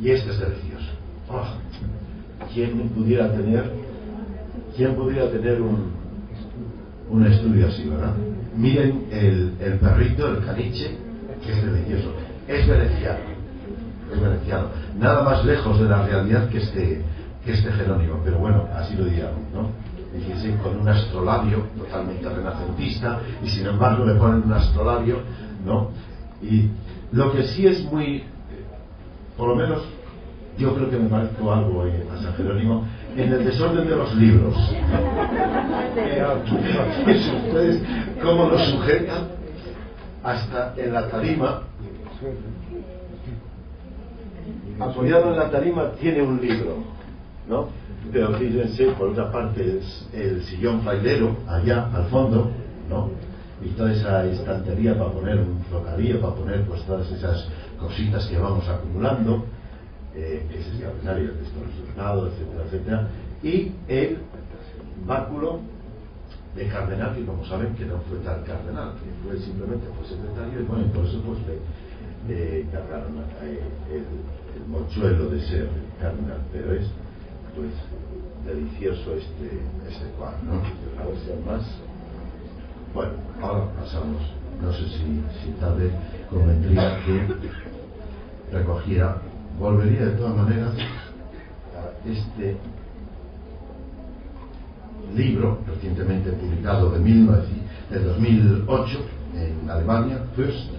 Y este es delicioso. Oh, ¿quién pudiera tener un estudio así, verdad? Miren el perrito, el caniche, que es delicioso. Es veneciano. Nada más lejos de la realidad que este Jerónimo, pero bueno, así lo diríamos, ¿no? Fíjense, con un astrolabio totalmente renacentista, y sin embargo le ponen un astrolabio, ¿no? Y lo que sí es muy, por lo menos yo creo que me parezco algo a San Jerónimo en el desorden de los libros. Ustedes cómo lo sujetan hasta en la tarima, apoyado en la tarima tiene un libro, ¿no? Pero fíjense, por otra parte el sillón frailero allá al fondo, ¿no? Y toda esa estantería para poner un trocadillo, para poner pues todas esas cositas que vamos acumulando, ese es el calendario, el texto resultado, etcétera, etcétera, y el báculo de cardenal, que como saben que no fue tal cardenal, que fue simplemente secretario, y bueno, por eso pues le cargaron el mochuelo de ser cardenal, pero es pues delicioso este cuadro, ¿no? A ver si hay más. Bueno, ahora pasamos, no sé si tal vez convendría que recogiera, volvería de todas maneras a este libro recientemente publicado de 2008 en Alemania, Fürst,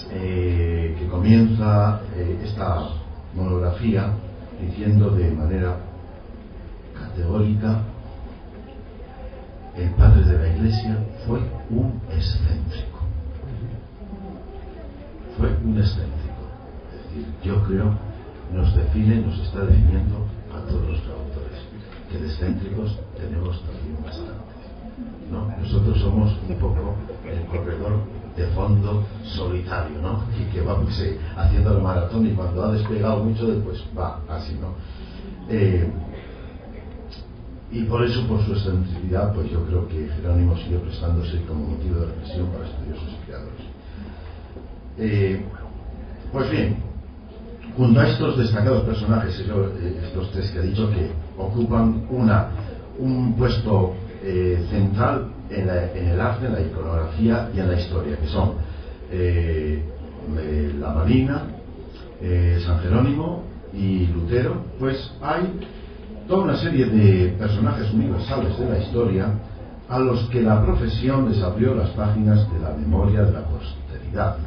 que comienza esta monografía diciendo de manera categórica: el padre de la Iglesia fue un excéntrico. Fue un excéntrico. Es decir, yo creo nos está definiendo a todos los traductores, que de excéntricos tenemos también bastantes, ¿no? Nosotros somos un poco el corredor de fondo solitario, ¿no? Y que va haciendo la maratón, y cuando ha despegado mucho después va así, ¿no? Y por eso, por su excentricidad, pues yo creo que Jerónimo sigue prestándose como motivo de reflexión para estudiosos y creadores. Pues bien, junto a estos destacados personajes, estos tres que he dicho, que ocupan un puesto central en el arte, en la iconografía y en la historia, que son la Marina, San Jerónimo y Lutero, pues hay toda una serie de personajes universales de la historia a los que la profesión les abrió las páginas de la memoria de la posteridad.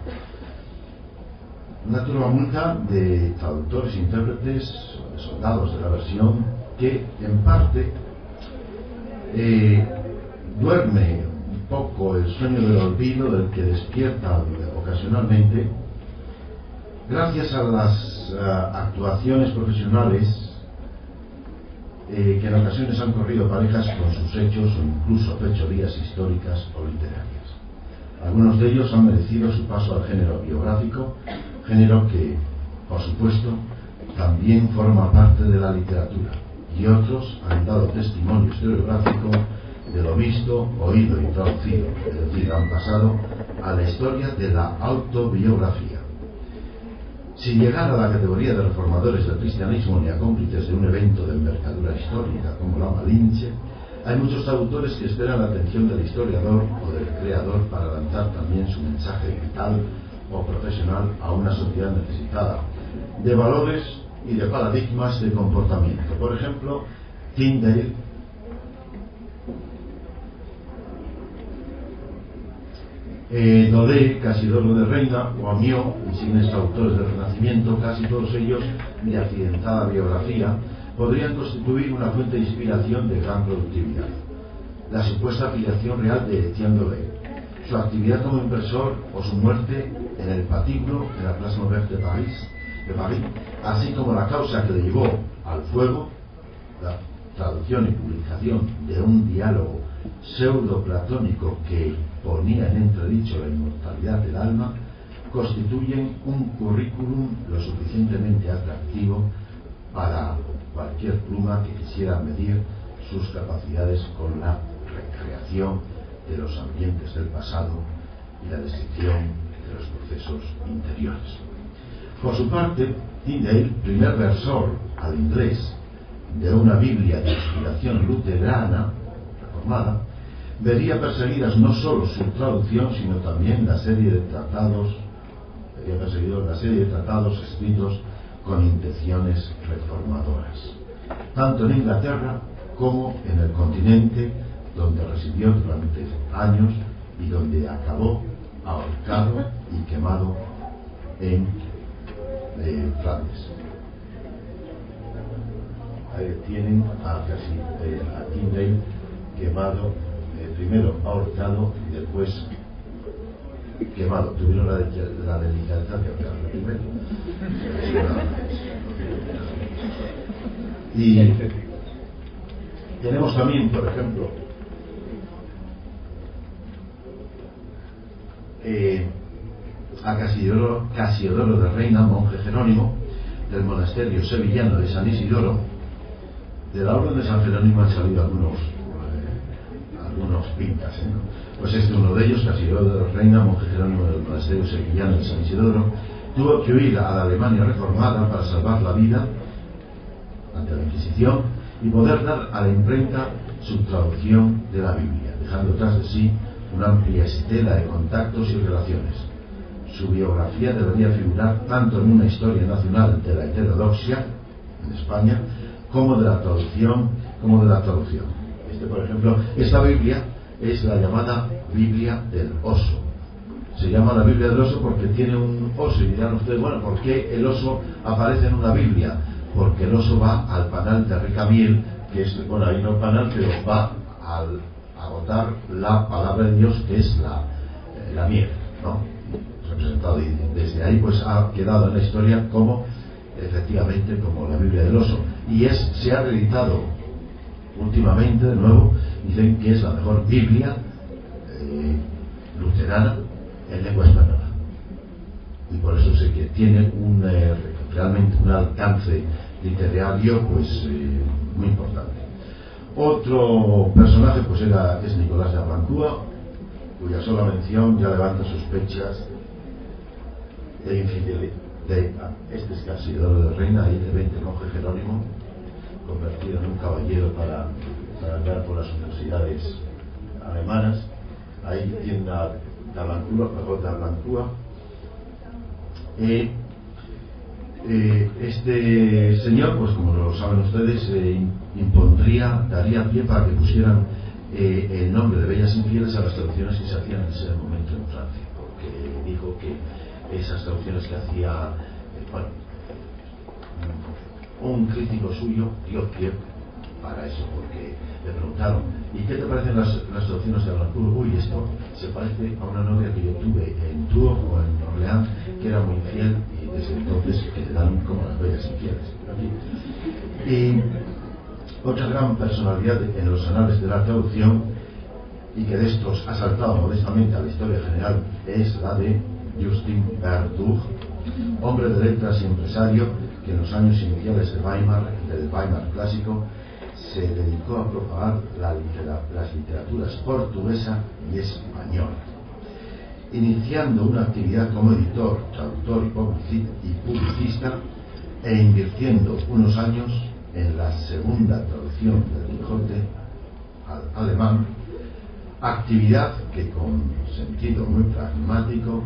Una turba multa de traductores, intérpretes, de soldados de la versión, que en parte duerme un poco el sueño del olvido, del que despierta ocasionalmente, gracias a las actuaciones profesionales que en ocasiones han corrido parejas con sus hechos o incluso fechorías históricas o literarias. Algunos de ellos han merecido su paso al género biográfico, género que, por supuesto, también forma parte de la literatura, y otros han dado testimonio historiográfico de lo visto, oído y traducido, es decir, han pasado a la historia de la autobiografía. Sin llegar a la categoría de reformadores del cristianismo ni a cómplices de un evento de envergadura histórica como la Malinche, hay muchos autores que esperan la atención del historiador o del creador para lanzar también su mensaje vital o profesional a una sociedad necesitada de valores y de paradigmas de comportamiento. Por ejemplo, Tyndale, Daudet, Casidoro de Reina o Amiot, insignes autores del Renacimiento, casi todos ellos de accidentada biografía, podrían constituir una fuente de inspiración de gran productividad. La supuesta afiliación real de Etienne Daudet, su actividad como impresor o su muerte en el patíbulo de la Place Maubert de París, así como la causa que le llevó al fuego, la traducción y publicación de un diálogo pseudo-platónico que ponía en entredicho la inmortalidad del alma, constituyen un currículum lo suficientemente atractivo para cualquier pluma que quisiera medir sus capacidades con la recreación de los ambientes del pasado y la descripción de los procesos interiores. Por su parte, Tyndale, primer versor al inglés de una Biblia de inspiración luterana reformada, vería perseguidas no solo su traducción, sino también la serie de tratados, vería perseguidos la serie de tratados escritos con intenciones reformadoras, tanto en Inglaterra como en el continente donde residió durante años y donde acabó ahorcado y quemado en Flandes. Ahí tienen a Tyndale quemado, primero ahorcado y después quemado. Tuvieron la delicadeza de ahorcarlo primero. Y tenemos también, por ejemplo, a Casiodoro de Reina, monje jerónimo del monasterio sevillano de San Isidoro. De la orden de San Jerónimo han salido algunos pintas, ¿no? Pues uno de ellos, Casiodoro de Reina, monje jerónimo del monasterio sevillano de San Isidoro, tuvo que huir a la Alemania reformada para salvar la vida ante la Inquisición y poder dar a la imprenta su traducción de la Biblia, dejando tras de sí una amplia estela de contactos y relaciones. Su biografía debería figurar tanto en una historia nacional de la heterodoxia en España como de la traducción. Por ejemplo, esta Biblia es la llamada Biblia del oso. Se llama la Biblia del oso porque tiene un oso, y dirán ustedes, bueno, ¿por qué el oso aparece en una Biblia? Porque el oso va al panal de Recamiel, que es, bueno, ahí no panal, pero va a botar la palabra de Dios, que es la miel, ¿no? Representado, y desde ahí pues ha quedado en la historia como, efectivamente, como la Biblia del oso. Y se ha reeditado últimamente, de nuevo, dicen que es la mejor Biblia luterana en lengua española. Y por eso sé que tiene realmente un alcance literario pues muy importante. Otro personaje pues es Nicolás de Arrancúa, cuya sola mención ya levanta sospechas de infidelidad. Este es Casiodoro de Reina, ahí de 20, monje jerónimo, convertido en un caballero para andar por las universidades alemanas. Ahí tiene a Darlancúa, mejor Darlancúa. Este señor, pues como lo saben ustedes, daría pie para que pusieran el nombre de Bellas Infieles a las traducciones que se hacían en ese momento en Francia, porque dijo que esas traducciones que hacía, un crítico suyo dio pie para eso, porque le preguntaron, ¿y qué te parecen las traducciones de Arlancúa? Uy, esto se parece a una novia que yo tuve en Tours o en Orleans, que era muy infiel, y desde entonces quedaron como las Bellas Infieles. Y otra gran personalidad en los anales de la traducción, y que de estos ha saltado modestamente a la historia general, es la de Justin Berthoud, hombre de letras y empresario que en los años iniciales del Weimar clásico se dedicó a propagar las literaturas portuguesa y española, iniciando una actividad como editor, traductor y publicista, e invirtiendo unos años en la segunda traducción del Quijote al alemán, actividad que con sentido muy pragmático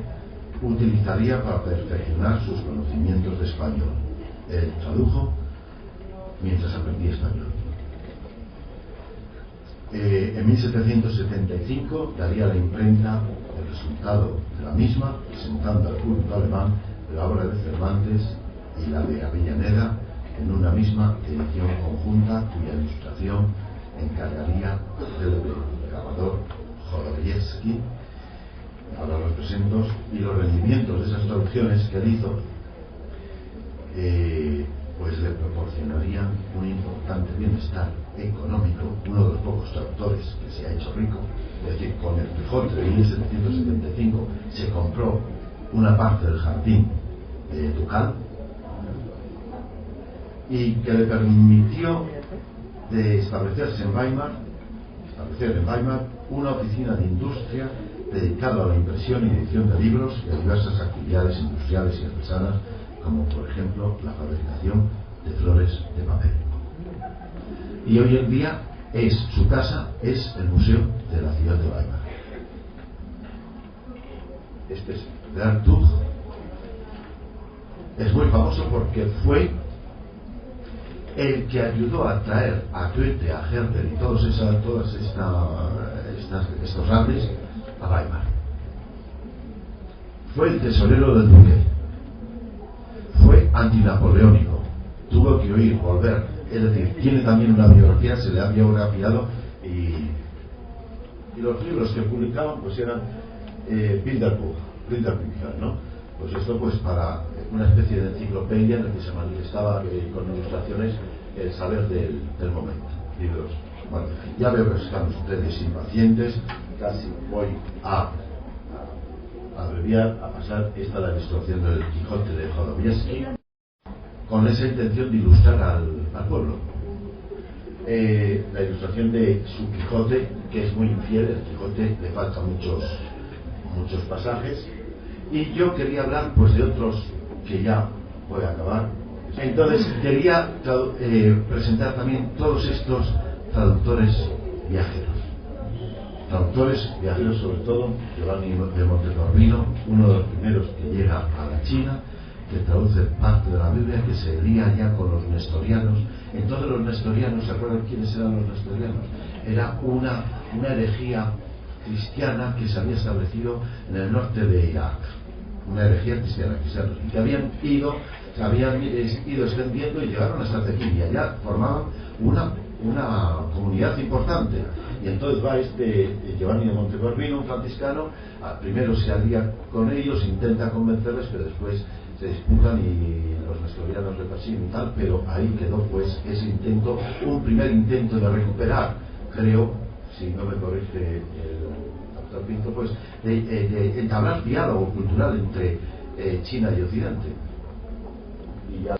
utilizaría para perfeccionar sus conocimientos de español. Él tradujo mientras aprendía español. En 1775 daría a la imprenta el resultado de la misma, presentando al público alemán la obra de Cervantes y la de Avellaneda en una misma edición conjunta, cuya ilustración encargaría del grabador Jodorowsky. Ahora los presento, y los rendimientos de esas traducciones que él hizo pues le proporcionarían un importante bienestar económico. Uno de los pocos traductores que se ha hecho rico, es decir, con el Quijote de 1775 se compró una parte del jardín ducal, y que le permitió establecer en Weimar una oficina de industria dedicada a la impresión y edición de libros y a diversas actividades industriales y artesanas como por ejemplo la fabricación de flores de papel. Y hoy en día su casa es el museo de la ciudad de Weimar. Este es Gertrude. Es muy famoso porque fue el que ayudó a traer a Goethe, a Herder y todos estos grandes a Weimar. Fue el tesorero del duque. Fue antinapoleónico. Tuvo que huir, volver. Es decir, tiene también una biografía, se le ha biografiado y los libros que publicaban pues eran Bilderbücher, ¿no? Pues esto pues para una especie de enciclopedia en la que se manifestaba con ilustraciones el saber del momento. Libros. Bueno, ya veo que están ustedes impacientes, casi voy a abreviar, a pasar la ilustración del Quijote de Jodorowsky, con esa intención de ilustrar al pueblo. La ilustración de su Quijote, que es muy infiel, el Quijote le faltan muchos pasajes, y yo quería hablar pues de otros que ya voy a acabar. Entonces quería presentar también todos estos traductores viajeros, sobre todo Giovanni de Montecorvino, uno de los primeros que llega a la China, que traduce parte de la Biblia, que se lía ya con los nestorianos. Entonces los nestorianos, ¿se acuerdan quiénes eran los nestorianos? Era una herejía cristiana que se había establecido en el norte de Irak, una herejía cristiana, que habían ido extendiendo y llegaron hasta Tequín, y allá formaban una comunidad importante. Y entonces va Giovanni de Montecorvino, un franciscano, primero se alía con ellos, intenta convencerles, pero después se disputan y los nestorianos le persiguen y tal, pero ahí quedó pues ese intento, un primer intento de recuperar, creo, si no me corrige el doctor Pinto, pues de entablar diálogo cultural entre China y Occidente.